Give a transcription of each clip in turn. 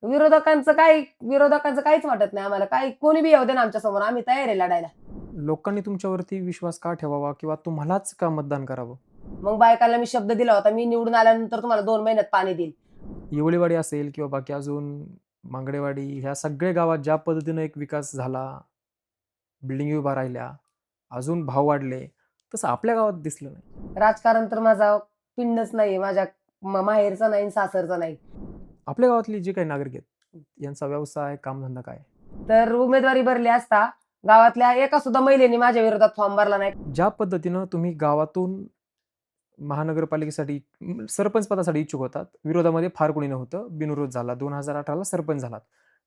विरोधकांचं काहीच वाटत नाही आम्हाला. काही कोणी बी येऊ दे ना आमच्या समोर, आम्ही तयार आहे लढायला. लोकांनी तुमच्यावरती विश्वास का ठेवावा किंवा तुम्हालाच का मतदान करावं? मग बायकांना मी शब्द दिला होता, मी निवडून आल्यानंतर तुम्हाला 2 महिन्यात पाणी देईल. येवलेवाडी असेल किंवा बाकी अजून मांगडेवाडी ह्या सगळ्या गावात ज्या पद्धतीनं एक विकास झाला, बिल्डिंगी उभा राहिल्या, अजून भाव वाढले, तसं आपल्या गावात दिसलं नाही. राजकारण तर माझा पिंडच नाहीये. माझ्या माहेरचा नाही, सासरचा नाही. आपल्या गावातली जे काही नागरिक आहेत, यांचा व्यवसाय, कामधंदा काय? तर उमेदवारी भरली असता गावातल्या एका सुद्धा महिलेने माझ्या विरोधात फॉर्म भरला नाही. ज्या पद्धतीनं तुम्ही गावातून महानगरपालिकेसाठी सरपंच पदासाठी इच्छुक होतात, विरोधामध्ये फार कोणी नव्हतं, बिनविरोध झाला. 2018ला सरपंच झालात.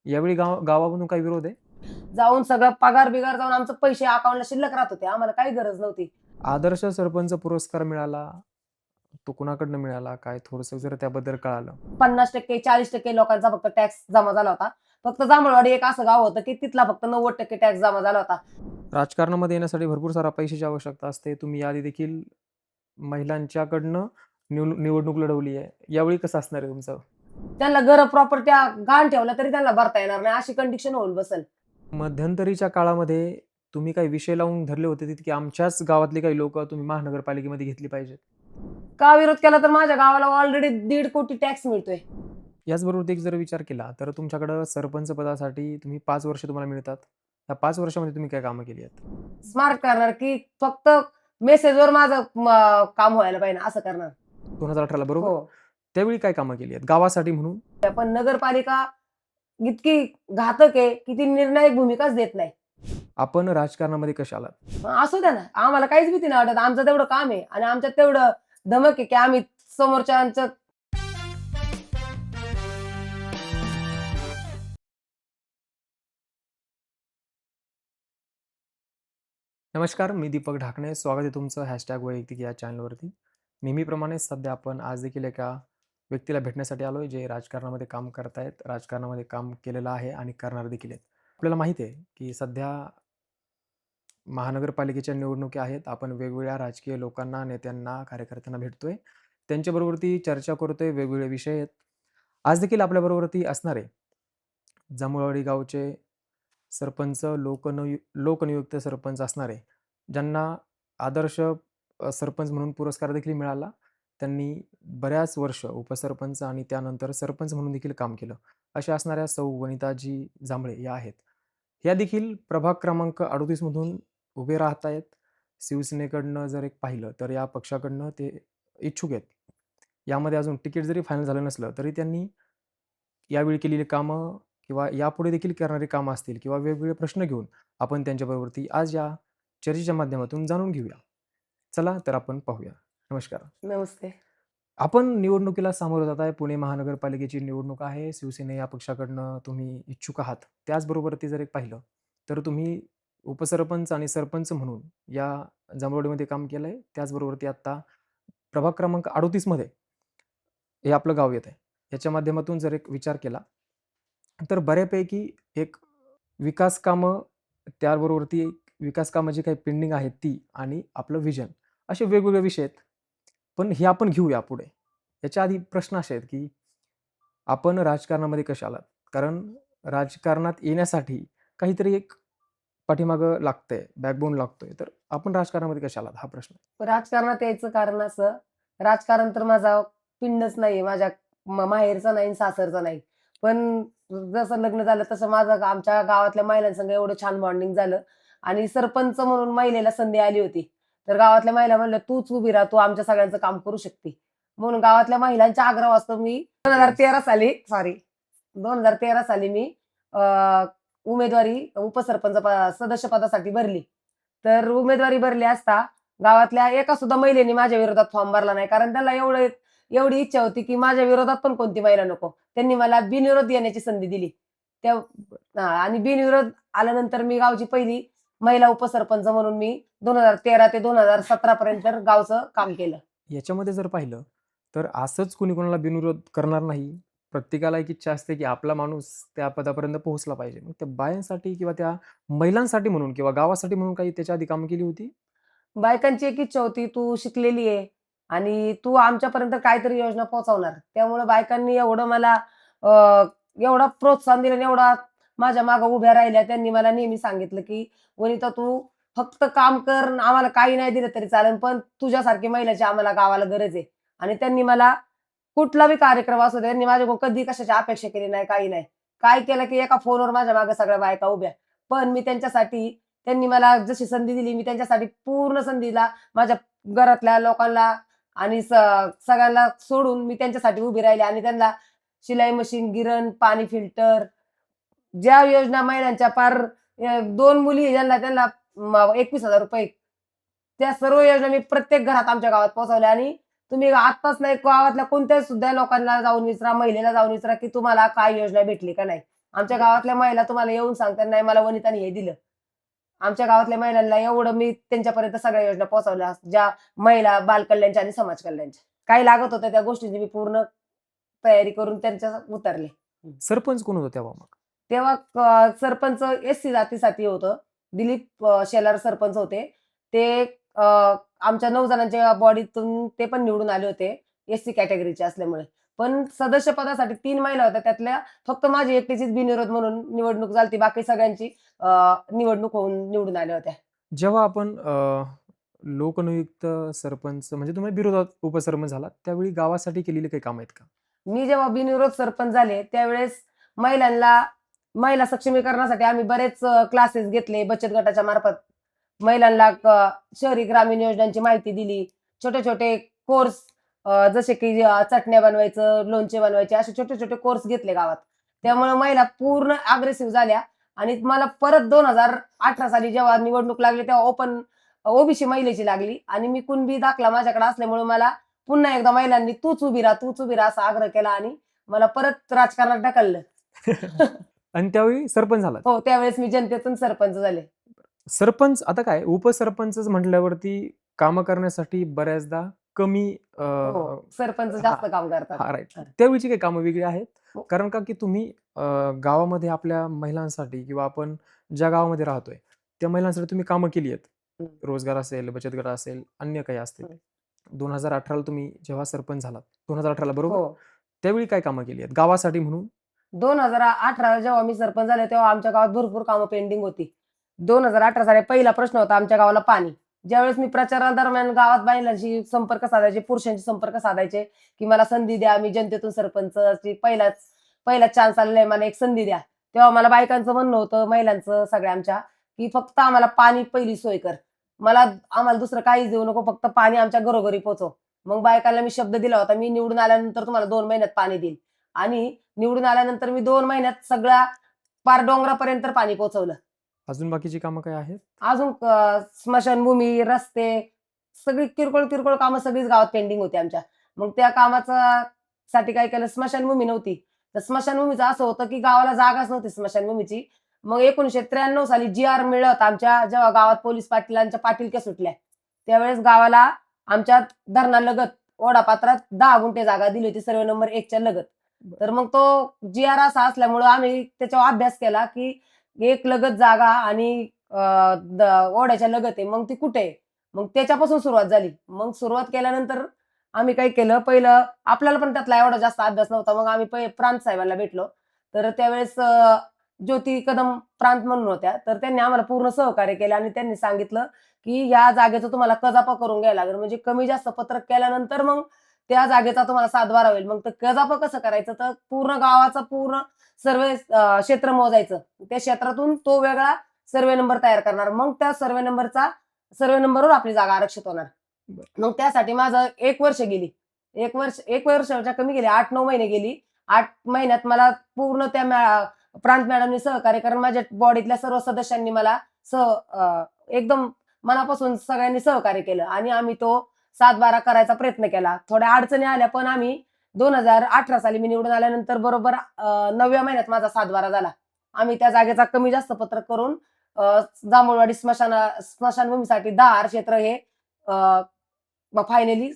यावेळी गावामधून काही विरोध आहे? जाऊन सगळं पगार-बिगार जाऊन आमचे पैसे अकाउंटला शिल्लक राहत होते. आम्हाला काही गरज नव्हती. आदर्श सरपंच पुरस्कार मिळाला, तो कुणाकडनं मिळाला? काय थोडंसं जर त्याबद्दल कळालं? 50% 40% लोकांचा फक्त टॅक्स जमा झाला होता. फक्त जांभळवाडी एक असं गाव होतं, की तिथला फक्त 90% टॅक्स जमा झाला होता. राजकारणामध्ये येण्यासाठी भरपूर सारा पैशाची आवश्यकता असते. तुम्ही याआधी देखील महिलांच्याकडनं निवडणूक लढवली आहे. यावेळी कसं असणार आहे तुमचं? त्यांना घरं, प्रॉपर्ट्या गहाण ठेवल्या तरी त्यांना भरता येणार नाही, अशी कंडिशन होऊन बसेल. मध्यंतरीच्या काळामध्ये तुम्ही काही विषय लावून धरले होते की आमच्याच गावातली काही लोकं तुम्ही महानगरपालिकेमध्ये घेतली पाहिजेत. का विरोध केला तर माझ्या गावाला ऑलरेडी 1.5 कोटी टॅक्स मिळतोय. याचबरोबर एक जर विचार केला तर तुमच्याकडं सरपंच पदासाठी तुम्ही 5 वर्ष तुम्हाला मिळतात. त्या 5 वर्षामध्ये तुम्ही काय कामं केली आहेत? स्मार्ट करणार, की फक्त मेसेजवर माझं काम व्हायला पाहिजे असं करणार. 2018ला बरोबर? हो. त्यावेळी काय कामं केली आहेत गावासाठी म्हणून? पण नगरपालिका इतकी घातक आहे, की ती निर्णायक भूमिकाच देत नाही. आपण राजकारणामध्ये कसे आलात? असू द्या ना, आम्हाला काहीच भीती नाही वाटत. आमचं तेवढं काम आहे आणि आमच्यात तेवढं धमक आहे, की आम्ही समोरच्यांचं. नमस्कार, मी दीपक ढाकणे. स्वागत आहे तुमचं #वैयक्तिक या चॅनलवरती. नेहमीप्रमाणे सध्या आपण आज देखील एका व्यक्तीला भेटण्यासाठी आलोय, जे राजकारणामध्ये काम करतायत, राजकारणामध्ये काम केलेलं आहे आणि करणार देखील आहेत. आपल्याला माहिती आहे, की सध्या महानगरपालिकेच्या निवडणुकी आहेत. आपण वेगवेगळ्या राजकीय लोकांना, नेत्यांना, कार्यकर्त्यांना भेटतोय. त्यांच्याबरोबरती चर्चा करतोय, वेगवेगळे विषय आहेत. आज देखील आपल्याबरोबरती असणार आहे, जांभूळवाडी गावचे सरपंच, लोकनियुक्त सरपंच असणारे, ज्यांना आदर्श सरपंच म्हणून पुरस्कार देखील मिळाला. त्यांनी बऱ्याच वर्ष उपसरपंच आणि त्यानंतर सरपंच म्हणून देखील काम केलं. अशा असणाऱ्या सौ वनिताजी जांभळे या आहेत. ह्या देखील प्रभाग क्रमांक 38 मधून उभे राहत आहेत. शिवसेनेकडनं जर एक पाहिलं तर या पक्षाकडनं ते इच्छुक आहेत. यामध्ये अजून तिकीट जरी फायनल झालं नसलं तरी त्यांनी यावेळी केलेली कामं किंवा यापुढे देखील करणारी कामं असतील किंवा वेगवेगळे प्रश्न घेऊन आपण त्यांच्याबरोबरती आज या चर्चेच्या माध्यमातून जाणून घेऊया. चला तर आपण पाहूया. नमस्कार. नमस्ते. आपण निवडणुकीला सामोरं जात आहे. पुणे महानगरपालिकेची निवडणूक आहे. शिवसेना या पक्षाकडनं तुम्ही इच्छुक आहात. त्याचबरोबर ते जर एक पाहिलं तर तुम्ही उपसरपंच आणि सरपंच म्हणून या जांभळवाडीमध्ये काम केलंय. त्याचबरोबर ते आत्ता प्रभाग क्रमांक 38 मध्ये हे आपलं गाव येत आहे. याच्या माध्यमातून जर एक विचार केला तर बऱ्यापैकी एक विकास कामं, त्याबरोबरती विकास कामं जी काही पेंडिंग आहेत ती आणि आपलं व्हिजन असे वेगवेगळे विषय आहेत. पण हे आपण घेऊया पुढे. याच्या आधी प्रश्न असे आहेत, की आपण राजकारणामध्ये कसे आलात? कारण राजकारणात येण्यासाठी काहीतरी एक पाठीमागं लागतंय, बॅकबोन लागतोय. तर आपण राजकारणामध्ये कसे आलात? हा प्रश्न. राजकारणात यायचं कारण असं, राजकारण तर माझा पिंडच नाहीये. माझ्या माहेरचा नाही, सासरचा नाही. पण जसं लग्न झालं तसं माझं आमच्या गावातल्या महिलांसंग एवढं छान बॉन्डिंग झालं आणि सरपंच म्हणून महिलेला संधी आली होती. तर गावातल्या महिला म्हणल्या, "तूच उभी राहा, तू आमच्या सगळ्यांचं काम करू शकते." म्हणून गावातल्या महिलांच्या आग्रहास्तव मी 2013 साली 2013 साली मी अ, उमेदवारी उपसरपंच सदस्य पदासाठी भरली. तर उमेदवारी भरली असता गावातल्या एका सुद्धा महिलेने माझ्या विरोधात फॉर्म भरला नाही. कारण त्यांना एवढी इच्छा होती, की माझ्या विरोधात पण कोणती महिला नको. त्यांनी मला बिनविरोध येण्याची संधी दिली. त्या हां आणि बिनविरोध आल्यानंतर मी गावची पहिली महिला उपसरपंच म्हणून मी 2013 ते 2017 पर्यंत गावचं काम केलं. याच्यामध्ये जर पाहिलं तर असंच कुणी कोणाला बिनविरोध करणार नाही. प्रत्येकाला एक इच्छा असते, की आपला माणूस त्या पदापर्यंत पोहोचला पाहिजे. मग त्या बायांसाठी किंवा त्या महिलांसाठी म्हणून किंवा गावासाठी म्हणून काही त्याच्या आधी कामं केली होती? बायकांची एक इच्छा होती, तू शिकलेली आहे आणि तू आमच्यापर्यंत काहीतरी योजना पोहोचवणार. त्यामुळे बायकांनी एवढं मला अ, एवढा प्रोत्साहन दिलं आणि एवढा माझ्या मागे उभ्या राहिल्या. त्यांनी मला नेहमी सांगितलं, की "वनिता तू फक्त काम कर, आम्हाला काही नाही दिलं तरी चालेल, पण तुझ्यासारखी महिलाची आम्हाला गावाला गरज आहे." आणि त्यांनी मला कुठला बी कार्यक्रम असू दे, त्यांनी माझ्याकडून कधी कशाची अपेक्षा केली नाही, काही नाही. काय केलं, की एका फोनवर माझ्या मागे सगळ्या बायका उभ्या. पण मी त्यांच्यासाठी त्यांनी मला जशी संधी दिली, मी त्यांच्यासाठी पूर्ण संधीला माझ्या घरातल्या लोकांना आणि सगळ्यांना सोडून मी त्यांच्यासाठी उभी राहिली आणि त्यांना शिलाई मशीन, गिरण, पाणी फिल्टर ज्या योजना महिलांच्या पार 2 मुली आहे ज्यांना त्यांना ₹21,000 त्या सर्व योजना मी प्रत्येक घरात आमच्या गावात पोहोचवल्या आणि तुम्ही आत्ताच नाही गावातल्या कोणत्याही सुद्धा लोकांना जाऊन विचारा, महिलेला जाऊन विचारा, की तुम्हाला काय योजना भेटली का नाही? आमच्या गावातल्या महिला तुम्हाला येऊन सांगतात, "नाही मला वनिताने हे दिलं." आमच्या गावातल्या महिलांना एवढं मी त्यांच्यापर्यंत सगळ्या योजना पोहोचवल्या, ज्या महिला बालकल्याणच्या आणि समाज कल्याणच्या. काय लागत होत्या त्या गोष्टींची मी पूर्ण तयारी करून त्यांच्या उतरले. सरपंच कोण होतं तेव्हा मग? तेव्हा सरपंच एस-सी जातीसाठी होतं. दिलीप शेलार सरपंच होते. ते अ, आमच्या 9 जणांच्या बॉडीतून ते पण निवडून आले होते, एस-सी कॅटेगरीचे असल्यामुळे. पण सदस्य पदासाठी 3 महिला होत्या. त्यातल्या फक्त माझी एकटीचीच बिनविरोध म्हणून निवडणूक झाली बाकी सगळ्यांची निवडणूक होऊन निवडून आल्या होत्या. जेव्हा आपण लोकनियुक्त सरपंच म्हणजे तुम्ही बिरोधात उपसरपंच झालात, त्यावेळी गावासाठी केलेली काही कामं आहेत का? मी जेव्हा बिनविरोध सरपंच झाले, त्यावेळेस महिलांना महिला सक्षमीकरणासाठी आम्ही बरेच क्लासेस घेतले बचत गटाच्या मार्फत. महिलांना शहरी ग्रामीण योजनांची माहिती दिली. छोटे-छोटे कोर्स जसे की चटण्या बनवायचं, लोणचे बनवायचे असे छोटे-छोटे कोर्स घेतले गावात. त्यामुळे महिला पूर्ण अग्रेसिव्ह झाल्या आणि मला परत 2018 साली जेव्हा निवडणूक लागली तेव्हा ओबीसी महिलेची लागली आणि मी कुणबी दाखला माझ्याकडे असल्यामुळे मला पुन्हा एकदा महिलांनी "तूच उभी राहा, तूच उभी राहा" असा आग्रह केला आणि मला परत राजकारणात ढकललं. आणि त्यावेळी सरपंच झालात. हो, त्यावेळेस मी जनतेतून सरपंच झाले. सरपंच आता काय उपसरपंचच म्हटल्यावरती कामं करण्यासाठी बऱ्याचदा कमी हो, सरपंच हां, जास्त काम करतात. हां, राइट. हं. त्यावेळची काही कामं वेगळी आहेत. हो. कारण का की तुम्ही गावामध्ये आपल्या महिलांसाठी किंवा आपण ज्या गावामध्ये राहतोय, त्या महिलांसाठी तुम्ही कामं केली आहेत. हं, रोजगार असेल, बचत गट असेल, अन्य काही असतील. हं. 2018 ला तुम्ही जेव्हा सरपंच झालात, 2018 ला बरोबर? हो. त्यावेळी काय कामं केली आहेत गावासाठी म्हणून? 2018 जेव्हा मी सरपंच झाले, तेव्हा आमच्या गावात भरपूर कामं पेंडिंग होती. 2018 साली पहिला प्रश्न होता आमच्या गावाला पाणी. ज्यावेळेस मी प्रचारादरम्यान गावात महिलांशी संपर्क साधायचे, पुरुषांशी संपर्क साधायचे, की मला संधी द्या, मी जनतेतून सरपंचची पहिलाच चान्स आलेला आहे, मला एक संधी द्या. तेव्हा मला बायकांचं म्हणणं होतं, महिलांचं सगळ्या आमच्या, की फक्त आम्हाला पाणी पहिली सोय कर. आम्हाला दुसरं काहीच देऊ नको, फक्त पाणी आमच्या घरोघरी पोहोचव. मग बायकांना मी शब्द दिला होता, मी निवडून आल्यानंतर तुम्हाला 2 महिन्यात पाणी देईल आणि निवडून आल्यानंतर मी 2 महिन्यात सगळ्या पार डोंगरापर्यंत पाणी पोहोचवलं. अजून बाकीची कामं काय आहेत? अजून स्मशानभूमी, रस्ते सगळी किरकोळ कामं सगळीच गावात पेंडिंग होती आमच्या. मग त्या साठी काय केलं स्मशानभूमी नव्हती. तर स्मशानभूमीचं असं होतं, की गावाला जागाच नव्हती स्मशानभूमीची. मग 1993 साली जी-आर मिळला होता आमच्या जेव्हा गावात पोलीस पाटलांच्या पाटीलक्या सुटल्या. त्यावेळेस गावाला आमच्या धरणालगत ओढापात्रात 10 गुंठे जागा दिली होती सर्वे नंबर 1 च्या लगत. तर मग तो जी-आर असा असल्यामुळं आम्ही त्याच्यावर अभ्यास केला, की एक लगत जागा आणि अ, द ओढ्याच्या लगत आहे. मग ती कुठे आहे? मग त्याच्यापासून सुरुवात झाली. मग सुरुवात केल्यानंतर आम्ही काय केलं, पहिलं आपल्याला पण त्यातला एवढा जास्त अभ्यास नव्हता. मग आम्ही प्रांत साहेबांना भेटलो. तर त्यावेळेस ज्योती कदम प्रांत म्हणून होत्या. तर त्यांनी आम्हाला पूर्ण सहकार्य केलं आणि त्यांनी सांगितलं, की या जागेचं तुम्हाला कजापा करून घ्यायला लागेल. म्हणजे कमी जास्त पत्रक केल्यानंतर मग त्या जागेचा तुम्हाला सातबारा होईल. मग ते कजापा कसं करायचं? तर पूर्ण गावाचा पूर्ण सर्वे क्षेत्र मोजायचं. त्या क्षेत्रातून तो वेगळा सर्व्हे नंबर तयार करणार. मग त्या सर्व्हे नंबरवर आपली जागा आरक्षित होणार. बरं. मग त्यासाठी माझं 1 वर्ष गेली. 1 वर्षाच्या कमी गेली. 8-9 महिने गेली. 8 महिन्यात मला पूर्ण त्या प्रांत मॅडमनी सहकार्य कारण माझ्या बॉडीतल्या सर्व सदस्यांनी मला एकदम मनापासून सगळ्यांनी सहकार्य केलं आणि आम्ही तो 7-12 करायचा प्रयत्न केला. थोड्या अडचणी आल्या, पण आम्ही 2018 साली मी निवडून आल्यानंतर बरोबर 9व्या महिन्यात माझा 7-12 झाला. आम्ही त्या जागेचा कमी जास्त पत्रक करून जांभूळवाडी स्मशानभूमीसाठी 10 क्षेत्र हे मग फायनली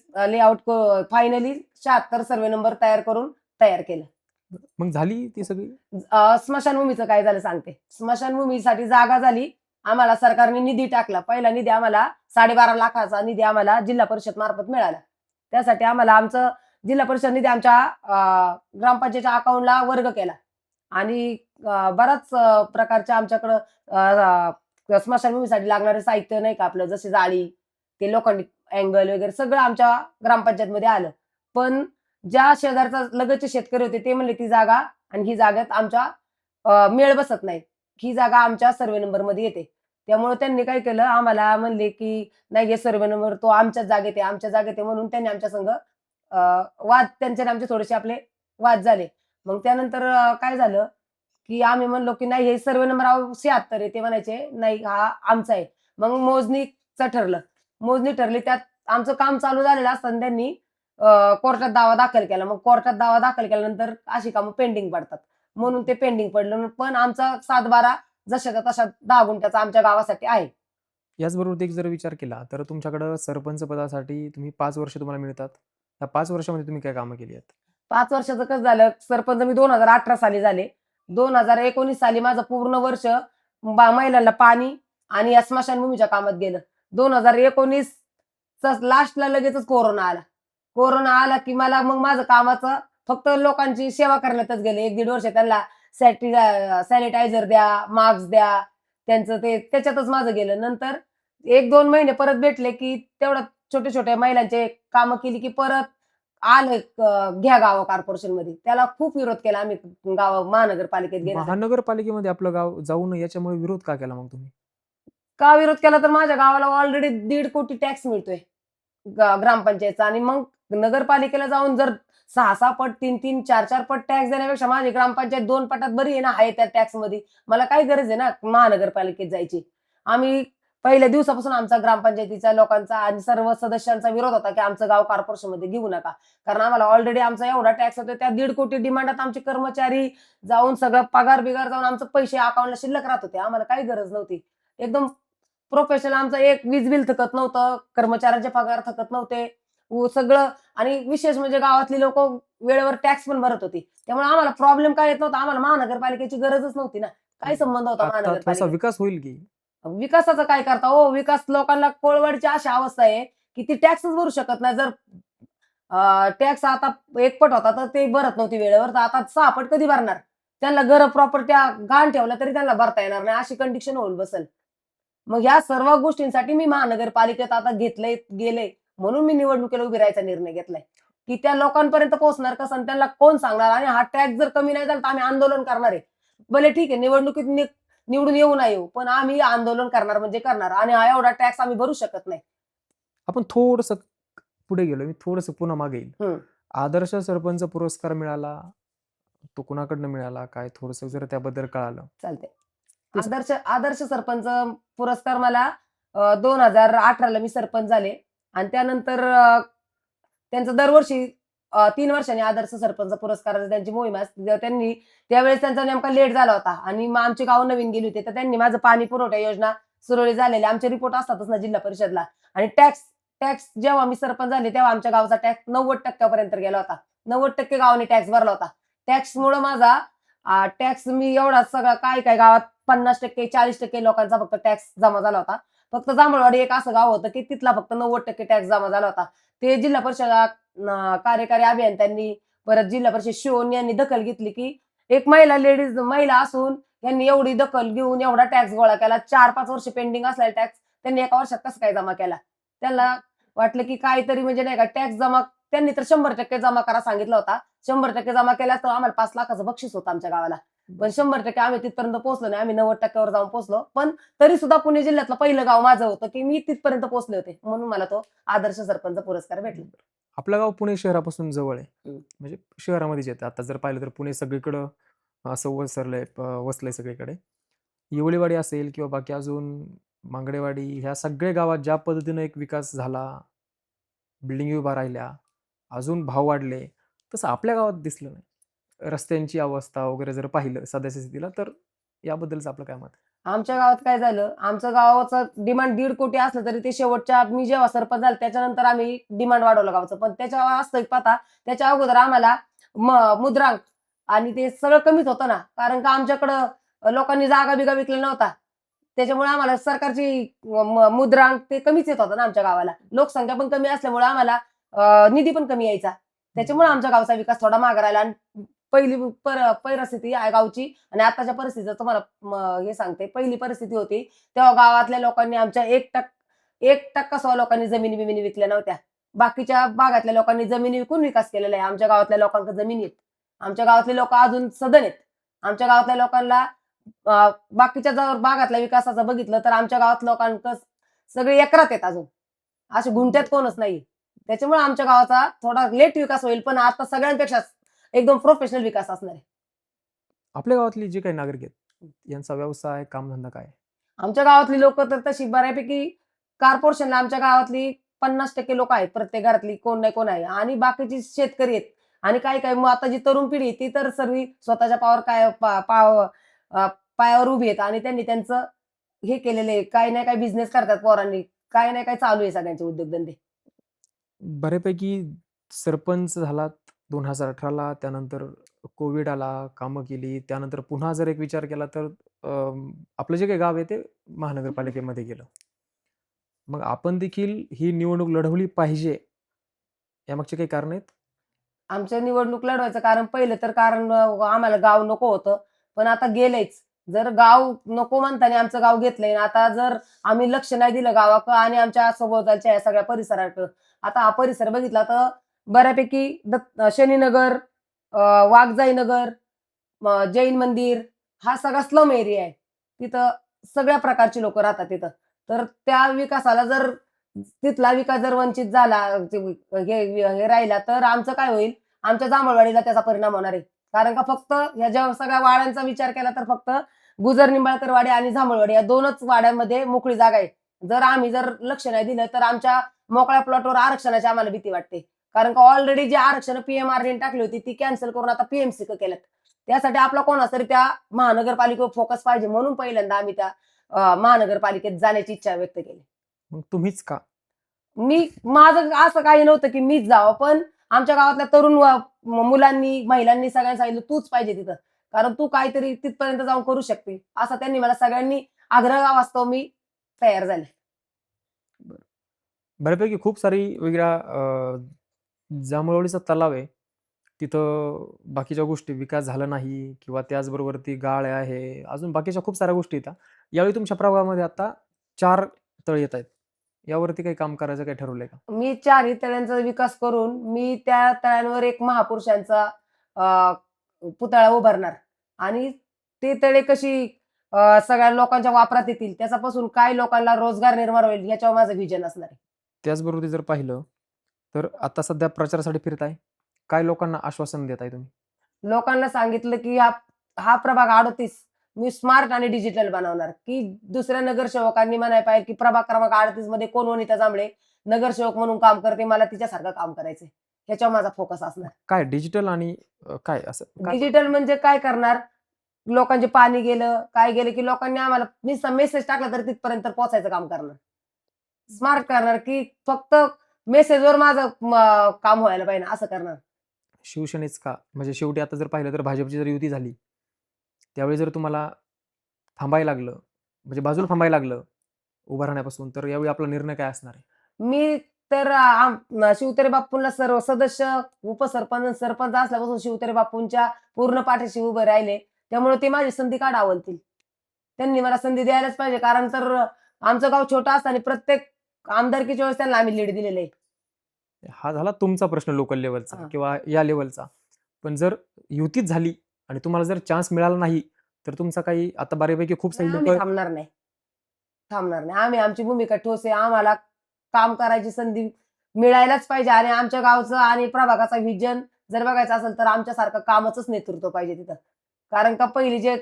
76 सर्व्हे नंबर तयार केलं. मग झाली ती सगळी? स्मशानभूमीचं काय झालं सांगते. स्मशानभूमीसाठी जागा झाली. आम्हाला सरकारने निधी टाकला. पहिला निधी आम्हाला 12.5 लाखाचा निधी आम्हाला जिल्हा परिषद मार्फत मिळाला. त्यासाठी आम्हाला आमचं जिल्हा परिषद निधी आमच्या ग्रामपंचायतच्या अकाउंटला वर्ग केला. आणि बराच प्रकारच्या आमच्याकडं स्मशानभूमीसाठी लागणारे साहित्य नाही का आपलं, जसे जाळी, ते लोखंडी अँगल वगैरे सगळं आमच्या ग्रामपंचायतमध्ये आलं. पण ज्या शेजारचा लगतचे शेतकरी होते ते म्हणले ती जागा आणि ही जागेत आमच्या मेळ बसत नाही. ही जागा आमच्या सर्व्हे नंबरमध्ये येते. त्यामुळे त्यांनी काय केलं, आम्हाला म्हणले, की "नाही, हे सर्व्हे नंबर तो आमच्याच जागेत आहे, आमच्या जागेत आहे." म्हणून त्यांनी आमच्या संग वाद, त्यांचे आणि आमचे थोडेसे आपले वाद झाले. मग त्यानंतर काय झालं, की आम्ही म्हणलो, की "नाही, हे सर्व्हे नंबर अहो 76 आहे." ते म्हणायचे, "नाही, हा आमचा आहे." मग मोजणीचं ठरलं. मोजणी ठरली, त्यात आमचं काम चालू झालेलं असताना त्यांनी कोर्टात दावा दाखल केला. मग कोर्टात दावा दाखल केल्यानंतर अशी कामं पेंडिंग पडतात. म्हणून ते पेंडिंग पडलं. पण आमचा 7-12 जशाच्या तशा 10 गुंठ्याचा आमच्या गावासाठी आहे. याचबरोबर एक जर विचार केला, तर तुमच्याकडं सरपंच पदासाठी तुम्ही 5 वर्ष तुम्हाला मिळतात. त्या 5 वर्षामध्ये तुम्ही काय कामं केली आहेत? 5 वर्षाचं कसं झालं, सरपंच मी 2018 साली झाले. 2019 साली माझं पूर्ण वर्ष महिलांना पाणी आणि या स्मशानभूमीच्या कामात गेलं. 2019चा लास्टला लगेचच कोरोना आला. कोरोना आला, की मला मग माझं कामाचं फक्त लोकांची सेवा करण्यातच गेले. 1-1.5 वर्ष त्यांना सॅनिटायझर द्या, मास्क द्या. त्यांचं ते त्याच्यातच माझं गेलं. नंतर 1-2 महिने परत भेटले, की तेवढं छोटे-छोटे महिलांचे कामं केली, की परत आलं घ्या गावं कॉर्पोरेशनमध्ये. त्याला खूप विरोध केला आम्ही महानगरपालिकेत घेण्यासाठी. महानगरपालिकेमध्ये आपलं गाव जाऊ नये याच्यामुळे विरोध का केला मग तुम्ही? का विरोध केला तर माझ्या गावाला ऑलरेडी 1.5 कोटी टॅक्स मिळतोय ग्रामपंचायतचा आणि मग नगरपालिकेला जाऊन जर 6-6 पट, 3-3, 4-4 पट टॅक्स देण्यापेक्षा माझी ग्रामपंचायत 2 पटात बरी आहे ना, आहे त्या टॅक्समध्ये. मला काय गरज आहे ना महानगरपालिकेत जायची. आम्ही पहिल्या दिवसापासून आमचा ग्रामपंचायतीच्या लोकांचा आणि सर्व सदस्यांचा विरोध होता, की आमचं गाव कॉर्पोरेशनमध्ये घेऊ नका. कारण आम्हाला ऑलरेडी आमचा एवढा टॅक्स होतो. त्या 1.5 कोटी डिमांडात आमचे कर्मचारी जाऊन सगळं पगार-बिगार जाऊन आमचे पैसे अकाउंटला शिल्लक राहत होते. आम्हाला काही गरज नव्हती. एकदम प्रोफेशनल आमचं एक वीज बिल थकत नव्हतं, कर्मचाऱ्यांचे पगार थकत नव्हते. सगळं आणि विशेष म्हणजे गावातली लोकं वेळेवर टॅक्स पण भरत होती. त्यामुळे आम्हाला प्रॉब्लेम काय येत नव्हता. आम्हाला महानगरपालिकेची गरजच नव्हती ना. काय हं. संबंध होता आता थोडासा महानगरपालिकेचा? विकास होईल की? विकासाचं काय करता हो? विकास लोकांना कोळवडची अशी अवस्था आहे, की ती टॅक्सच भरू शकत नाही. जर टॅक्स आता 1 पट होता, तर ते भरत नव्हती वेळेवर. तर आता 6 पट कधी भरणार? त्यांना घरं, प्रॉपर्ट्या गहाण ठेवल्या तरी त्यांना भरता येणार नाही. अशी कंडिशन होऊन बसेल. मग ह्या सर्व गोष्टींसाठी मी महानगरपालिकेत आता गेले म्हणून मी निवडणुकीला उभी राहायचा निर्णय घेतलाय, की त्या लोकांपर्यंत पोहोचणार कसं आणि त्यांना कोण सांगणार आणि हा टॅक्स जर कमी नाही झाला तर आम्ही आंदोलन करणार आहे. भले ठीक आहे निवडणुकीत निवडून येऊ नाही येऊ, पण आम्ही आंदोलन करणार म्हणजे करणार आणि हा एवढा टॅक्स आम्ही भरू शकत नाही. आपण थोडंसं पुढे गेलो. मी थोडंसं पुन्हा मागे येईल. हं, आदर्श सरपंच पुरस्कार मिळाला, तो कुणाकडनं मिळाला? काय थोडंसं जर त्याबद्दल कळालं? चालतंय. ते स आदर्श सरपंच पुरस्कार मला 2018 ला मी सरपंच झाले आणि त्यानंतर त्यांचं दरवर्षी 3 वर्षांनी आदर्श सरपंच पुरस्काराची त्यांची मोहीम असते. त्यांनी त्यावेळेस त्यांचा नेमका लेट झाला होता आणि मग आमची गाव नवीन गेली होती. तर त्यांनी माझं पाणी पुरवठा योजना सुरळीत झालेली. आमचे रिपोर्ट असतातच ना जिल्हा परिषदला आणि टॅक्स टॅक्स जेव्हा मी सरपंच झाले, तेव्हा आमच्या गावचा टॅक्स 90% पर्यंत गेला होता. 90% गावाने टॅक्स भरला होता. टॅक्समुळं माझा टॅक्स मी एवढा सगळा काय गावात 50% 40% लोकांचा फक्त टॅक्स जमा झाला होता. फक्त जांभळवाडी एक असं गाव होतं, की तिथला फक्त 90% टॅक्स जमा झाला होता. ते जिल्हा परिषद कार्यकारी अभियंत्यांनी, परत जिल्हा परिषद शिवून यांनी दखल घेतली, की एक महिला असून यांनी एवढी दखल घेऊन एवढा टॅक्स गोळा केला. 4-5 वर्ष पेंडिंग असलेला टॅक्स त्यांनी एका वर्षात कसं काय जमा केला? त्यांना वाटलं, की काहीतरी म्हणजे नाही का टॅक्स जमा त्यांनी तर 100% जमा करा सांगितला होता. 100% जमा केल्यास तर आम्हाला 5 लाखाचं बक्षीस होतं आमच्या गावाला. पण 100% आम्ही तिथपर्यंत पोहोचलो नाही. आम्ही 90% वर जाऊन पोहोचलो. पण तरी सुद्धा पुणे जिल्ह्यातलं पहिलं गाव माझं होतं, की मी तिथपर्यंत पोहोचले होते. म्हणून मला तो आदर्श सरपंच पुरस्कार भेटला. आपलं गाव पुणे शहरापासून जवळ आहे. हं. म्हणजे शहरामध्येच येतं. आता जर पाहिलं तर पुणे सगळीकडं असं वसलंय सगळीकडे. येवळीवाडी असेल किंवा बाकी अजून मांगडेवाडी ह्या सगळ्या गावात ज्या पद्धतीनं एक विकास झाला, बिल्डिंगी उभ्या राहिल्या, अजून भाव वाढले, तसं आपल्या गावात दिसलं नाही. रस्त्यांची अवस्था वगैरे जर पाहिलं सध्याच्या स्थितीला, तर याबद्दलचं आपलं काय मत आहे? आमच्या गावात काय झालं, आमचं गावाचं डिमांड 1.5 कोटी असलं तरी ते शेवटच्या मी जेव्हा सरपंच झाले त्याच्यानंतर आम्ही डिमांड वाढवलं गावचं. पण त्याच्या वास्तविक पाहता त्याच्या अगोदर आम्हाला मुद्रांक आणि ते सगळं कमीच होतं ना. कारण का आमच्याकडं लोकांनी जागा-बिगा विकल्या नव्हता. त्याच्यामुळे आम्हाला सरकारची मुद्रांक ते कमीच येत होतं ना आमच्या गावाला. लोकसंख्या पण कमी असल्यामुळे आम्हाला निधी पण कमी यायचा. त्याच्यामुळे आमच्या गावचा विकास थोडा मागे राहिला आणि पहिली परिस्थिती आहे गावची आणि आताच्या परिस्थितीचं तुम्हाला हे सांगते. पहिली परिस्थिती होती तेव्हा गावातल्या लोकांनी आमच्या 1% सुद्धा लोकांनी जमिनी बिमिनी विकल्या नव्हत्या. बाकीच्या भागातल्या लोकांनी जमिनी विकून विकास केलेला आहे. आमच्या गावातल्या लोकांकडे जमिनी आहेत. आमच्या गावातले लोक अजून सधन आहेत. आमच्या गावातल्या लोकांना बाकीच्या जर भागातल्या विकासाचं बघितलं तर आमच्या गावात लोकांकडे सगळे एकरात आहेत अजून. असे गुंठ्यात कोणच नाही. त्याच्यामुळे आमच्या गावाचा थोडा लेट विकास होईल, पण आता सगळ्यांपेक्षा एकदम प्रोफेशनल विकास असणार आहे. आपल्या गावातली जे काही नागरिक आहेत, यांचा व्यवसाय, कामधंदा काय आहे? आमच्या गावातली लोकं तर तशी बऱ्यापैकी कॉर्पोरेशनला आमच्या गावातली 50% लोकं आहेत. प्रत्येक घरातली कोण नाही कोण आहे आणि बाकीची शेतकरी आहेत आणि काही-काही मग आता जी तरुण पिढी आहे, ती तर सर्व स्वतःच्या पायावर काय पा पाव अ, पायावर उभी आहेत आणि त्यांनी त्यांचं हे केलेलं आहे. काही ना काही बिझनेस करतात पोरांनी. काही ना काही चालू आहे सगळ्यांचे उद्योगधंदे. बऱ्यापैकी सरपंच झालात 2018ला, त्यानंतर कोविड आला, कामं केली. त्यानंतर पुन्हा जर एक विचार केला तर आपलं जे काही गाव आहे ते महानगरपालिकेमध्ये गेलं. मग आपण देखील ही निवडणूक लढवली पाहिजे, यामागची काही कारणं आहेत? आमच्या निवडणूक लढवायचं कारण पहिलं तर कारण आम्हाला गाव नको होतं. पण आता गेलंयच. जर गाव नको म्हणताना आमचं गाव घेतलंय. आता जर आम्ही लक्ष नाही दिलं गावाकडं आणि आमच्या सभोवतालच्या या सगळ्या परिसराकडं. आता हा परिसर बघितला तर बऱ्यापैकी शनीनगर, वाघजाई नगर, जैन मंदिर हा सगळा स्लम एरिया आहे. तिथं सगळ्या प्रकारची लोकं राहतात तिथं. तर त्या विकासाला जर तिथला विकास जर वंचित झाला, हे राहिला तर आमचं काय होईल? आमच्या जांभळवाडीला त्याचा परिणाम होणार आहे. कारण का फक्त ह्या ज्या सगळ्या वाड्यांचा विचार केला तर फक्त गुजर-निंबाळकर वाडी आणि जांभळवाडी या 2च वाड्यांमध्ये मोकळी जागा आहे. जर आम्ही लक्ष नाही दिलं तर आमच्या मोकळ्या प्लॉटवर आरक्षणाची आम्हाला भीती वाटते. कारण का ऑलरेडी जी आरक्षण पी-एम-आर-डीने टाकली होती ती कॅन्सल करून आता पी-एम-सी केल्यात. त्यासाठी आपला कोणाचा तरी त्या महानगरपालिकेवर फोकस पाहिजे म्हणून पहिल्यांदा आम्ही त्या महानगरपालिकेत जाण्याची इच्छा व्यक्त केली. मग तुम्हीच का? माझं असं काही नव्हतं की मीच जावं, पण आमच्या गावातल्या तरुण मुलांनी, महिलांनी सगळ्यांनी सांगितलं, "तूच पाहिजे तिथं. कारण तू काहीतरी तिथपर्यंत जाऊन करू शकते." असं त्यांनी मला सगळ्यांनी आग्रहावास्तव मी तयार झाले. बरं. बऱ्यापैकी खूप सारी वेगळ्या जांभळवाडीचा तलाव आहे. तिथं बाकीच्या गोष्टी विकास झाला नाही किंवा त्याचबरोबर ती गाळ आहे. अजून बाकीच्या खूप साऱ्या गोष्टी आहेत. यावेळी तुमच्या प्रभागामध्ये आता 4 तळ येत आहेत. यावरती काही काम करायचं काही ठरवलंय का? मी 4ही तळ्यांचा विकास करून मी त्या तळ्यांवर एक महापुरुषांचा अ, पुतळा उभारणार आणि ते तळे कशी सगळ्या लोकांच्या वापरात येतील, त्याच्यापासून काय लोकांना रोजगार निर्माण होईल याच्यावर माझं व्हिजन असणार आहे. त्याचबरोबर जर पाहिलं, तर आता सध्या प्रचारासाठी फिरताय. काय लोकांना आश्वासन देताय तुम्ही? लोकांना सांगितलं, की हा हा प्रभाग 38 मी स्मार्ट आणि डिजिटल बनवणार, की दुसऱ्या नगरसेवकांनी म्हणायला पाहिजे, की प्रभाग क्रमांक 38 मध्ये कोण वनिता जांभळे नगरसेवक म्हणून काम करते, मला तिच्यासारखं काम करायचंय. ह्याच्यावर माझा फोकस असणार. काय डिजिटल आणि काय असं काय? डिजिटल म्हणजे काय करणार? लोकांचे पाणी गेलं, काय गेलं, की लोकांनी आम्हाला नुसता मेसेज टाकला तर तिथपर्यंत पोहोचायचं काम करणार. स्मार्ट करणार, की फक्त मेसेजवर माझं काम व्हायला पाहिजे असं करणार. शिवसेनेच का? म्हणजे शेवटी आता जर पाहिलं तर भाजपची जर युती झाली, त्यावेळी जर तुम्हाला थांबायला लागलं, म्हणजे बाजूला थांबायला लागलं उभं राहण्यापासून, तर यावेळी आपला निर्णय काय असणार आहे? मी तर शिवतरे बापूंना सर्व सदस्य, उपसरपंच, सरपंच असल्यापासून शिवतरे बापूंच्या पूर्ण पाठीशी उभे राहिले. त्यामुळे ते माझी संधी का डावलतील? त्यांनी मला संधी द्यायलाच पाहिजे. कारण तर आमचं गाव छोटं असताना प्रत्येक आमदारकीच्या वेळेस त्यांना आम्ही लीड दिलेलं आहे. हा झाला तुमचा प्रश्न लोकल लेव्हलचा हां. किंवा या लेव्हलचा. पण जर युतीच झाली आणि तुम्हाला जर चान्स मिळाला नाही, तर तुमचा काही आता बऱ्यापैकी खूप सारी आम्ही लोकं थांबणार नाही. थांबणार नाही. आम्ही आमची भूमिका ठोस आहे. आम्हाला काम करायची संधी मिळायलाच पाहिजे आणि आमच्या गावचं आणि प्रभागाचा व्हिजन जर बघायचं असेल तर आमच्यासारखं कामाचंच नेतृत्व पाहिजे तिथं. कारण का पहिली जे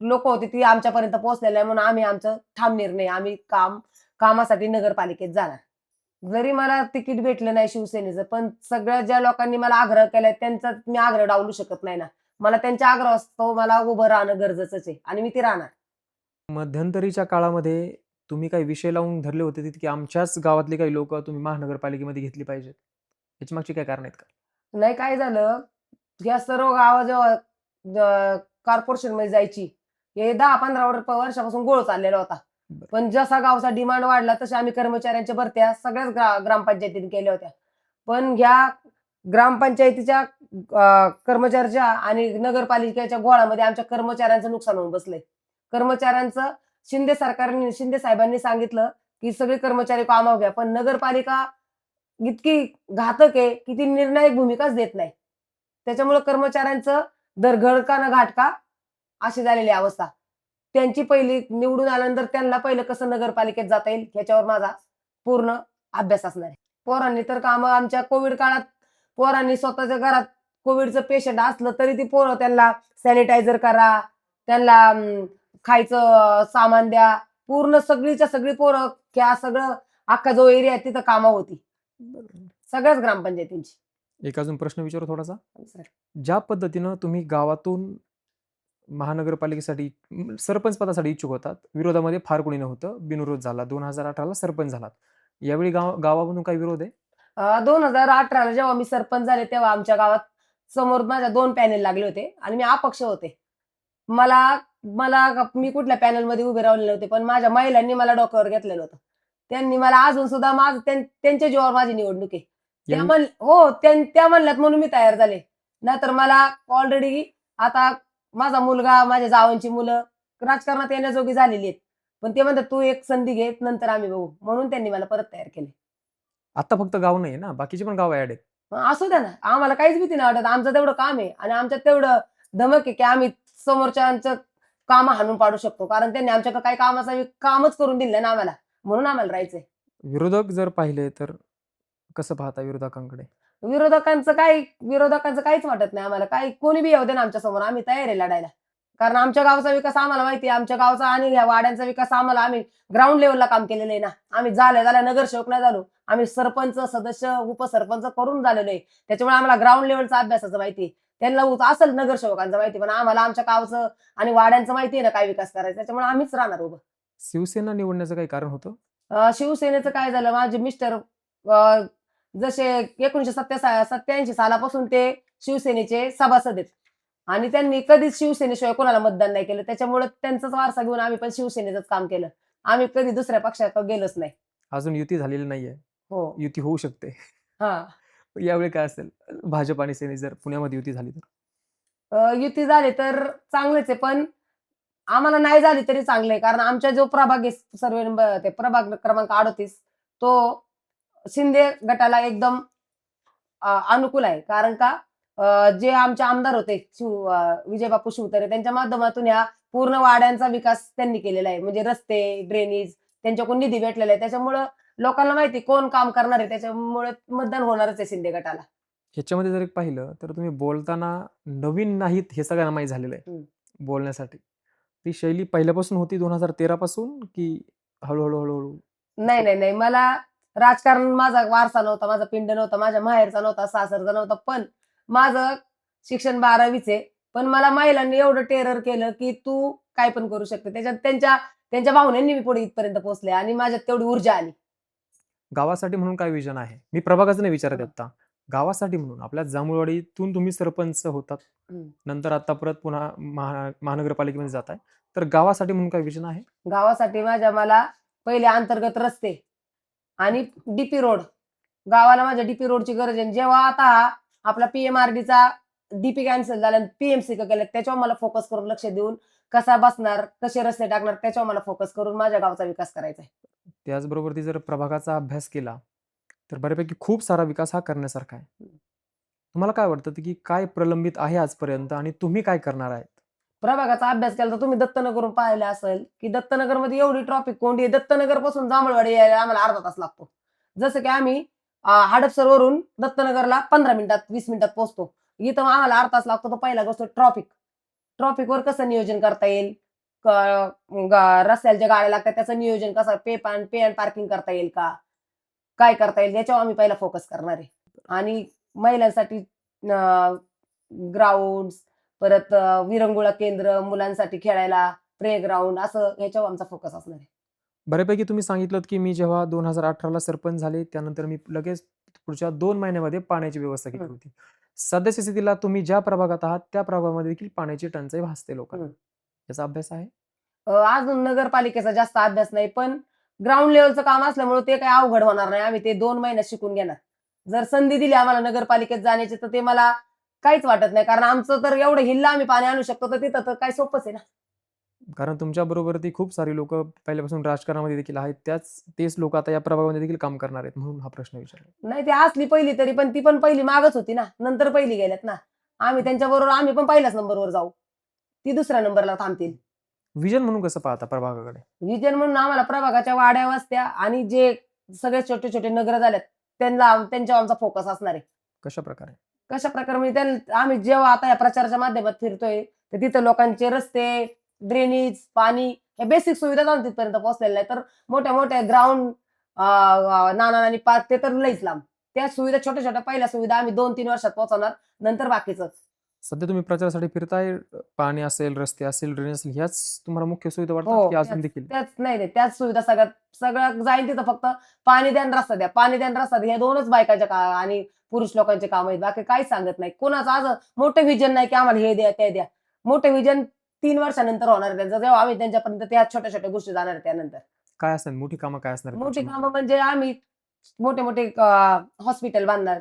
लोकं होती ती आमच्यापर्यंत पोहोचलेली आहे म्हणून आम्ही आमचं ठाम निर्णय आम्ही कामासाठी नगरपालिकेत जाणार. जरी मला तिकीट भेटलं नाही शिवसेनेचं, पण सगळ्या ज्या लोकांनी मला आग्रह केलाय त्यांचा मी आग्रह डावलू शकत नाही ना. मला त्यांच्या आग्रहास्तव मला उभं राहणं गरजेचंच आहे आणि मी ते राहणार. मध्यंतरीच्या काळामध्ये तुम्ही काही विषय लावून धरले होते तिथे, की आमच्याच गावातली काही लोकं तुम्ही महानगरपालिकेमध्ये घेतली पाहिजेत. याची मागची काही कारणं आहेत का? नाही काय झालं, ह्या सर्व गावं जेव्हा कॉर्पोरेशनमध्ये जायची, हे 10-15 वर्षापासून घोळ चाललेला होता. बरं. पण जसा गावचा डिमांड वाढला, तशा आम्ही कर्मचाऱ्यांच्या भरत्या सगळ्याच ग्रामपंचायतीने केल्या होत्या. पण ह्या ग्रामपंचायतीच्या कर्मचाऱ्याच्या आणि नगरपालिकेच्या घोळामध्ये आमच्या कर्मचाऱ्यांचं नुकसान होऊन बसलंय. कर्मचाऱ्यांचं शिंदे साहेबांनी सांगितलं, की सगळे कर्मचारी कामावर घ्या. पण नगरपालिका इतकी घातक आहे, की ती निर्णायक भूमिकाच देत नाही. त्याच्यामुळे कर्मचाऱ्यांचं दर का न घाट अशी झालेली अवस्था. त्यांची पहिली निवडून आल्यानंतर त्यांना पहिलं कसं नगरपालिकेत जाता येईल ह्याच्यावर माझा पूर्ण अभ्यास असणार आहे. पोरांनी तर कामं आमच्या कोविड काळात पोरांनी स्वतःच्या घरात कोविडचं पेशंट असलं तरी ती पोरं त्यांना सॅनिटायझर करा, त्यांना खायचं सामान द्या. पूर्ण सगळीच्या सगळी पोरं त्या सगळं अख्खा जो एरिया आहे तिथं कामं होती. बरोबर. सगळ्याच ग्रामपंचायतींची. एक अजून प्रश्न विचारू थोडासा. सर. ज्या पद्धतीनं तुम्ही गावातून महानगरपालिकेसाठी सरपंच पदासाठी इच्छुक होतात, विरोधामध्ये फार कोणी नव्हतं. बिनविरोध झाला. 2018ला सरपंच झालात. यावेळी गावामधून काही विरोध आहे? 2018ला जेव्हा मी सरपंच झाले तेव्हा आमच्या गावात समोर माझ्या 2 पॅनल लागले होते आणि मी अपक्ष होते. मला मला मी कुठल्या पॅनलमध्ये उभे राहिलेले नव्हते. पण माझ्या महिलांनी मला डोक्यावर घेतलेलं होतं. त्यांनी मला अजून सुद्धा माझं त्यांच्या जीवावर माझी निवडणूक आहे. त्या यावेळी हो, त्या म्हणल्यात म्हणून मी तयार झाले. नाहीतर मला ऑलरेडी आता माझा मुलगा, माझ्या जावांची मुलं राजकारणात येण्याजोगी झालेली आहेत. पण ते म्हणतात, "तू एक संधी घे, नंतर आम्ही बघू." म्हणून त्यांनी मला परत तयार केले. आता फक्त गाव नाही ना, बाकीची पण गावं ॲड आहेत. असू द्या ना, आम्हाला काहीच भीती नाही वाटत. आमचं तेवढं काम आहे आणि आमच्यात तेवढं धमक आहे, की आम्ही समोरच्यांचं कामं हाणून पाडू शकतो. कारण त्यांनी आमच्याकडे काही कामच करून दिलं नाही ना आम्हाला. म्हणून आम्हाला राहायचंय. विरोधक जर पाहिले तर कसं पाहता विरोधकांकडे? विरोधकांचं काहीच वाटत नाही आम्हाला. काही कोणी बी येऊ दे ना आमच्यासमोर, आम्ही तयार आहे लढायला. कारण आमच्या गावचा विकास आम्हाला माहिती आहे. आमच्या गावचा आणि ह्या वाड्यांचा विकास आम्ही ग्राउंड लेव्हलला काम केलेलं आहे ना. आम्ही झाल्या नगरसेवक नाही झालो. आम्ही सरपंच, सदस्य, उपसरपंच करून झालेलो आहे. त्याच्यामुळे आम्हाला ग्राउंड लेव्हलचा अभ्यासाचं माहिती आहे. त्यांना असेल नगरसेवकांचं माहिती, पण आम्हाला आमच्या गावचं आणि वाड्यांचं माहिती आहे ना काय विकास करायचा. त्याच्यामुळे आम्हीच राहणार उभं. शिवसेना निवडण्याचं काही कारण होतं? शिवसेनेचं काय झालं, माझे मिस्टर अ, जसे 1987 सालापासून ते शिवसेनेचे सभासद आहेत आणि त्यांनी कधीच शिवसेनेशिवाय कोणाला मतदान नाही केलं. त्याच्यामुळे त्यांचाच वारसा घेऊन आम्ही पण शिवसेनेचंच काम केलं. आम्ही कधी दुसऱ्या पक्षात गेलोच नाही. अजून युती झालेली नाहीये. हो. युती होऊ शकते. हां. यावेळी काय असेल? भाजप आणि सेने जर पुण्यामध्ये युती झाली तर? युती झाली तर चांगलंच आहे, पण आम्हाला नाही झाली तरी चांगलं आहे. कारण आमचा जो प्रभाग आहे सर्व्हे नंबर ते प्रभाग क्रमांक 38 तो शिंदे गटाला एकदम अनुकूल आहे. कारण का जे आमचे आमदार होते विजय बापू शिवतारे त्यांच्या माध्यमातून ह्या पूर्ण वाड्यांचा विकास त्यांनी केलेला आहे. म्हणजे रस्ते, ड्रेनेज त्यांच्याकडून निधी भेटलेला आहे. त्याच्यामुळं लोकांना माहिती आहे कोण काम करणार आहे. त्याच्यामुळे मतदान होणारच आहे शिंदे गटाला. ह्याच्यामध्ये जर एक पाहिलं तर तुम्ही बोलताना नवीन नाहीत हे सगळ्यांना माहीत झालेलं आहे हं. बोलण्यासाठी. ती शैली पहिल्यापासून होती 2013 पासून की हळू-हळू? नाही, नाही, नाही. मला राजकारण माझा वारसा नव्हता, माझा पिंड नव्हता, माझ्या माहेरचा नव्हता, सासरचा नव्हता. पण माझं शिक्षण 12वीच आहे. पण मला महिलांनी एवढं टेरर केलं, की तू काय पण करू शकते. त्याच्यात त्यांच्या त्यांच्या भावनांनी मी पुढे इथपर्यंत पोहोचले आणि माझ्यात तेवढी ऊर्जा आली. गावासाठी म्हणून काय विजन आहे? मी प्रभागाचं नाही विचारत हां. आता. गावासाठी म्हणून आपल्या जांभूळवाडीतून तुम्ही सरपंच होतात. हं. नंतर आता परत पुन्हा महानगरपालिकेमध्ये जाताय. तर गावासाठी म्हणून काय विजन आहे? गावासाठी मला पहिले अंतर्गत रस्ते आणि डी रोड. गावाला माझ्या डी रोडची गरज आहे. जेव्हा आता आपला पी-एम-आर-डीचा डी कॅन्सल झाला आणि पी-एम-सी केलं त्याच्यावर मला फोकस करून लक्ष देऊन कसा बसणार, कसे रस्ते टाकणार त्याच्यावर मला फोकस करून माझ्या गावचा विकास करायचा आहे. त्याचबरोबर ती जर प्रभागाचा अभ्यास केला, तर बऱ्यापैकी खूप सारा विकास हा करण्यासारखा आहे. तुम्हाला काय वाटतं की काय प्रलंबित आहे आजपर्यंत आणि तुम्ही काय करणार आहेत? प्रभागाचा अभ्यास केला तर तुम्ही दत्तनगरहून पाहिलं असेल, की दत्तनगरमध्ये एवढी ट्रॉफिक कोंडी आहे. दत्तनगरपासून जांभळवाडी यायला आम्हाला अर्धा तास लागतो. जसं की आम्ही हडपसरवरून दत्तनगरला 15 मिनिटात, 20 मिनिटात पोहोचतो. इथं आम्हाला अर्धा तास लागतो. तर पहिला गोष्ट ट्रॉफिक. ट्रॉफिकवर कसं नियोजन करता येईल? क रस्त्याला ज्या गाड्या लागतात त्याचं नियोजन कसं पे अँड पार्किंग करता येईल का? काय करता येईल? याच्यावर आम्ही पहिला फोकस करणार आहे. आणि महिलांसाठी ग्राउंड्स परत विरंगुळा केंद्र, मुलांसाठी खेळायला प्लेग्राऊंड असं याच्यावर आमचा फोकस असणार आहे. बऱ्यापैकी तुम्ही सांगितलत की मी जेव्हा 2018ला सरपंच झाले, त्यानंतर मी लगेच पुढच्या 2 महिन्यामध्ये पाण्याची व्यवस्था केली हं, होती. सध्याच्या स्थितीला तुम्ही ज्या प्रभागात आहात, त्या प्रभागामध्ये देखील पाण्याची टंचाई भासते लोकांना. हं. याचा अभ्यास आहे? अजून नगरपालिकेचा जास्त अभ्यास नाही, पण ग्राउंड लेव्हलचं काम असल्यामुळे ते काही अवघड होणार नाही. आम्ही ते 2 महिन्यात शिकून घेणार. जर संधी दिली आम्हाला नगरपालिकेत जाण्याची तर ते मला काहीच वाटत नाही. कारण आमचं तर एवढं हिल्ला आम्ही पाणी आणू शकतो, तर तिथं तर काय सोपंच आहे ना. कारण तुमच्याबरोबर ती खूप सारी लोकं पहिल्यापासून राजकारणामध्ये देखील आहेत. तेच लोकं आता या प्रभागामध्ये देखील काम करणार आहेत म्हणून हा प्रश्न विचारला. नाही ती असली पहिली तरी पण ती पण पहिली मागच होती ना. नंतर पहिली गेल्यात ना. आम्ही पण पहिल्याच नंबरवर जाऊ. ती दुसऱ्या नंबरला थांबतील. व्हिजन म्हणून कसं पाहता प्रभागाकडे? व्हिजन म्हणून आम्हाला प्रभागाच्या वाड्या, वस्त्या आणि जे सगळे छोटे-छोटे नगरं झाल्यात, त्यांच्यावर आमचा फोकस असणार आहे. कशाप्रकारे? कशाप्रकारे म्हणजे आम्ही जेव्हा आता या प्रचाराच्या माध्यमात फिरतोय, तर तिथं लोकांचे रस्ते, ड्रेनेज, पाणी या बेसिक सुविधा अजून तिथपर्यंत पोहोचलेल्या नाही. तर मोठ्या-मोठ्या ग्राउंड नाना-नानी पार्क ते तर लईच लांब. त्या सुविधा छोट्या-छोट्या पहिल्या सुविधा आम्ही 2-3 वर्षात पोहोचवणार. नंतर बाकीचं. सध्या तुम्ही प्रचारासाठी फिरताय, पाणी असेल, रस्ते असतील, ड्रेनेज असेल, ह्याच तुम्हाला मुख्य सुविधा वाटतात हो, की अजून देखील? नाही, त्याच सुविधा सगळं जाईल तिथं फक्त पाणी द्या आणि रस्ता द्या. पाणी द्या आणि रस्ता द्या. हे 2च बायकांच्या आणि पुरुष लोकांचे काम आहेत. बाकी काहीच सांगत नाही. कोणाचं आज मोठं व्हिजन नाही की आम्हाला हे द्या, ते द्या. मोठं व्हिजन 3 वर्षानंतर होणार आहे त्यांचं. जेव्हा आम्ही त्यांच्यापर्यंत त्या छोट्या-छोट्या गोष्टी जाणार आहे त्यानंतर. काय असेल मोठी कामं काय असणार आहेत मोठी तुमची कामं मोठी? म्हणजे आम्ही मोठे-मोठे हॉस्पिटल बांधणार.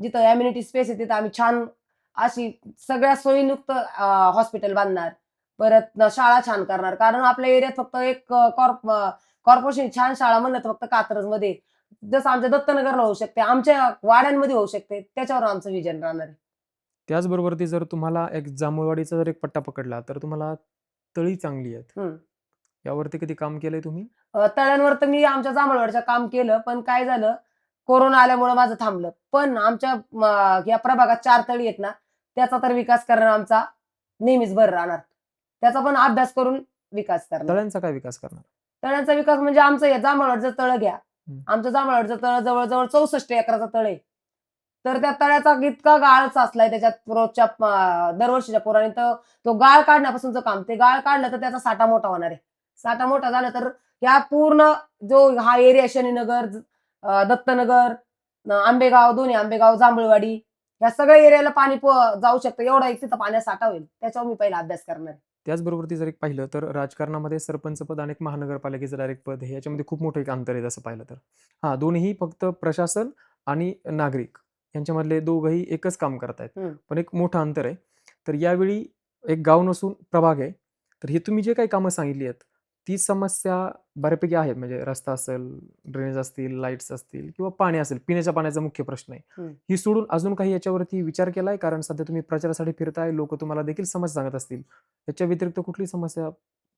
जिथं अम्युनिटी स्पेस आहे तिथं आम्ही छान अशी सगळ्या सोयीयुक्त हॉस्पिटल बांधणार. परत शाळा छान करणार. कारण आपल्या एरियात फक्त एक कॉर्पोरेशन छान शाळा म्हणलं तर फक्त कात्रजमध्ये. जसं आमच्या दत्तनगरला होऊ शकते, आमच्या वाड्यांमध्ये होऊ शकते. त्याच्यावर आमचं विजन राहणार आहे. त्याचबरोबर ती जर तुम्हाला एक जांभूळवाडीचा जर एक पट्टा पकडला, तर तुम्हाला तळी चांगली आहेत. हं. यावरती कधी काम केलंय तुम्ही? तळ्यांवर तर मी आमच्या जांभळवाडीचं काम केलं, पण काय झालं, कोरोना आल्यामुळं माझं थांबलं. पण आमच्या या प्रभागात 4 तळी आहेत ना, त्याचा तर विकास करणं आमचा नेहमीच भर राहणार. त्याचा पण अभ्यास करून विकास करणार. तळ्यांचा काय विकास करणार? तळ्यांचा विकास म्हणजे आमचं हे जांभळवाडीचं तळं घ्या. हं. आमचं जांभळवाडीचं तळं जवळ-जवळ 64 एकराचं तळ आहे. तर त्या तळ्याचा इतका गाळ साचलाय त्याच्यात दरवर्षीच्या पुराने तर तो गाळ काढण्यापासूनचं काम. ते गाळ काढलं तर त्याचा साठा मोठा होणार आहे. साठा मोठा झाला तर या पूर्ण जो हा एरिया शनीनगर, दत्तनगर, आंबेगाव, दोन्ही आंबेगाव, जांभूळवाडी या सगळ्या एरियाला पाणी जाऊ शकतं. एवढा एक तिथं पाण्याचा साठा होईल. त्याच्यावर मी पहिला अभ्यास करणार आहे. त्याचबरोबर ती जर एक पाहिलं तर राजकारणामध्ये सरपंच पद आणि एक महानगरपालिकेचं डायरेक्ट पद हे याच्यामध्ये खूप मोठं एक अंतर आहे तसं पाहिलं तर. हां, दोन्हीही फक्त प्रशासन आणि नागरिक यांच्यामधले दोघंही एकच काम करतायत. हं. पण एक मोठं अंतर आहे. तर यावेळी एक गाव नसून प्रभाग आहे. तर हे तुम्ही जे काही कामं सांगितली आहेत, ती समस्या बऱ्यापैकी आहेत. म्हणजे रस्ता असेल, ड्रेनेज असतील, लाईट्स असतील किंवा पाणी असेल. पिण्याच्या पाण्याचा मुख्य प्रश्न आहे. हं. ही सोडून अजून काही याच्यावरती विचार केलाय? कारण सध्या तुम्ही प्रचारासाठी फिरताय, लोकं तुम्हाला देखील समस्या सांगत असतील. याच्या व्यतिरिक्त कुठली समस्या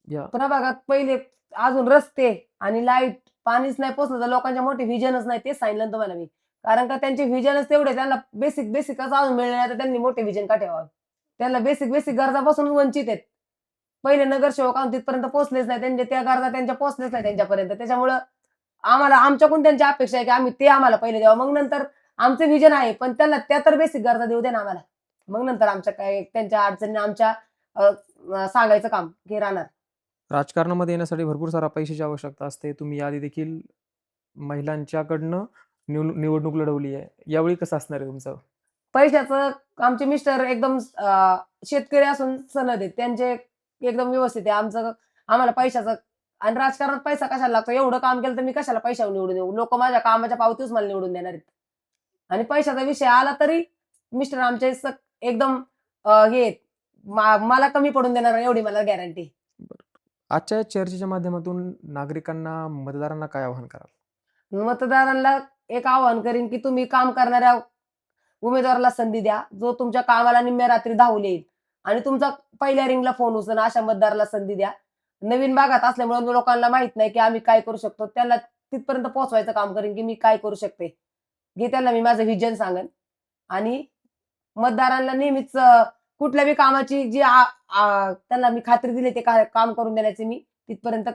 या प्रभागात पहिले अजून रस्ते आणि लाईट, पाणीच नाही पोहोचलं तर लोकांच्या मोठे व्हिजनच नाही. तेच सांगितलं ना तुम्हाला मी. कारण का त्यांचे व्हिजनच तेवढे त्यांना बेसिकच अजून मिळले नाही तर त्यांनी मोठे व्हिजन का ठेवावे? त्यांना बेसिक गरजापासून वंचित आहेत. पहिले नगरसेवक अजून तिथपर्यंत पोहोचलेच नाही. त्यांच्या त्या गरजा पोहोचल्याच नाही त्यांच्यापर्यंत. त्याच्यामुळं आमच्याकडून त्यांची अपेक्षा आहे की आम्ही ते आम्हाला पहिले द्यावं. मग नंतर आमचं व्हिजन आहे, पण त्यांना त्या तर बेसिक गरजा देऊ द्या ना आम्हाला. मग नंतर आमच्या काय त्यांच्या अडचणी आमच्या अ, अ, सांगायचं काम हे राहणार. राजकारणामध्ये येण्यासाठी भरपूर साऱ्या पैशाची आवश्यकता असते. तुम्ही याआधी देखील महिलांच्याकडनं निवडणूक लढवली आहे. यावेळी कसं असणार आहे तुमचं? पैशाचं आमचे मिस्टर एकदम शेतकरी असून सनद आहेत. त्यांचे एकदम व्यवस्थित आहे. आम्हाला पैशाचं आणि राजकारणात पैसा कशाला लागतो? एवढं काम केलं तर मी कशाला पैशावर निवडून येऊ? लोकं माझ्या कामाच्या पावतीच मला निवडून देणार आहेत. आणि पैशाचा विषय आला तरी मिस्टर आमचे एकदम हे आहेत. मला कमी पडून देणार नाही एवढी मला गॅरंटी. आजच्या या चर्चेच्या माध्यमातून नागरिकांना, मतदारांना काय आवाहन कराल? मतदारांना एक आवाहन करीन, की तुम्ही काम करणाऱ्या उमेदवाराला संधी द्या. जो तुमच्या कामाला निम्म्या रात्री धावून येईल आणि तुमचा पहिल्या रिंगला फोन उचलेल अशा मतदाराला संधी द्या. नवीन भागात असल्यामुळे लोकांना माहित नाही, की आम्ही काय करू शकतो. त्यांना तिथपर्यंत पोहोचवायचं काम करीन, की मी काय करू शकते. हे त्यांना मी माझं व्हिजन सांगेन आणि मतदारांना नेहमीच कुठल्याही कामाची जी त्यांना मी खात्री दिली ते काम करून देण्याची मी तिथपर्यंत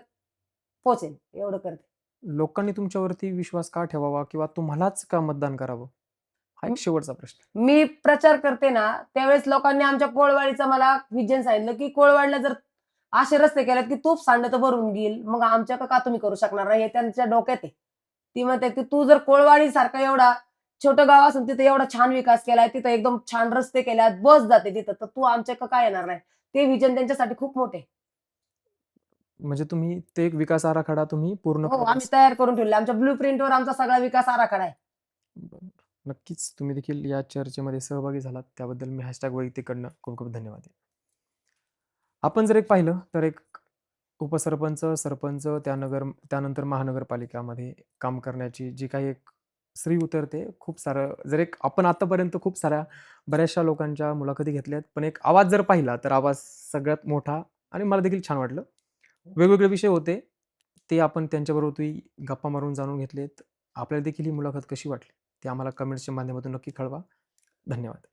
पोहोचेन. एवढं करते. लोकांनी तुमच्यावरती विश्वास का ठेवावा किंवा तुम्हालाच का मतदान करावं? हा एक शेवटचा प्रश्न. मी प्रचार करते ना, त्यावेळेस लोकांनी आमच्या कोळवाडीचं मला व्हिजन सांगितलं, की कोळवाडीला जर असे रस्ते केलेत, की तूप सांडलं तर भरून घेईल. मग आमच्या का तुम्ही करू शकणार नाही? हे त्यांच्या डोक्यात आहे. ती म्हणते, की तू जर कोळवाडीसारखा एवढा छोटं गाव असून तिथे एवढा छान विकास केलाय, तिथं एकदम छान रस्ते केल्यात, बस जाते तिथं, तर तू आमच्या का येणार नाही? ते व्हिजन त्यांच्यासाठी खूप मोठे. म्हणजे तुम्ही ते एक विकास आराखडा तुम्ही पूर्ण हो, करत आम्ही तयार करून ठेवले. आमच्या ब्लू प्रिंटवर आमचा सगळा विकास आराखडा आहे. बरोबर. नक्कीच तुम्ही देखील या चर्चेमध्ये सहभागी झालात. त्याबद्दल मी वैयक्तिककडनं खूप खूप धन्यवाद देतो. आपण जर एक पाहिलं तर एक उपसरपंच, सरपंच त्यानंतर महानगरपालिकामध्ये काम करण्याची जी काही एक स्त्री उतरते, खूप सारं जर एक आपण आतापर्यंत खूप साऱ्या बऱ्याचशा लोकांच्या मुलाखती घेतल्यात. पण एक आवाज जर पाहिला तर आवाज सगळ्यात मोठा आणि मला देखील छान वाटलं. वेगवेगळे विषय होते. ते आपण त्यांच्याबरोबर गप्पा मारून जाणून घेतलेत. आपल्याला देखील ही मुलाखत कशी वाटली? ते आम्हाला कमेंट्सच्या माध्यमातून नक्की कळवा. धन्यवाद.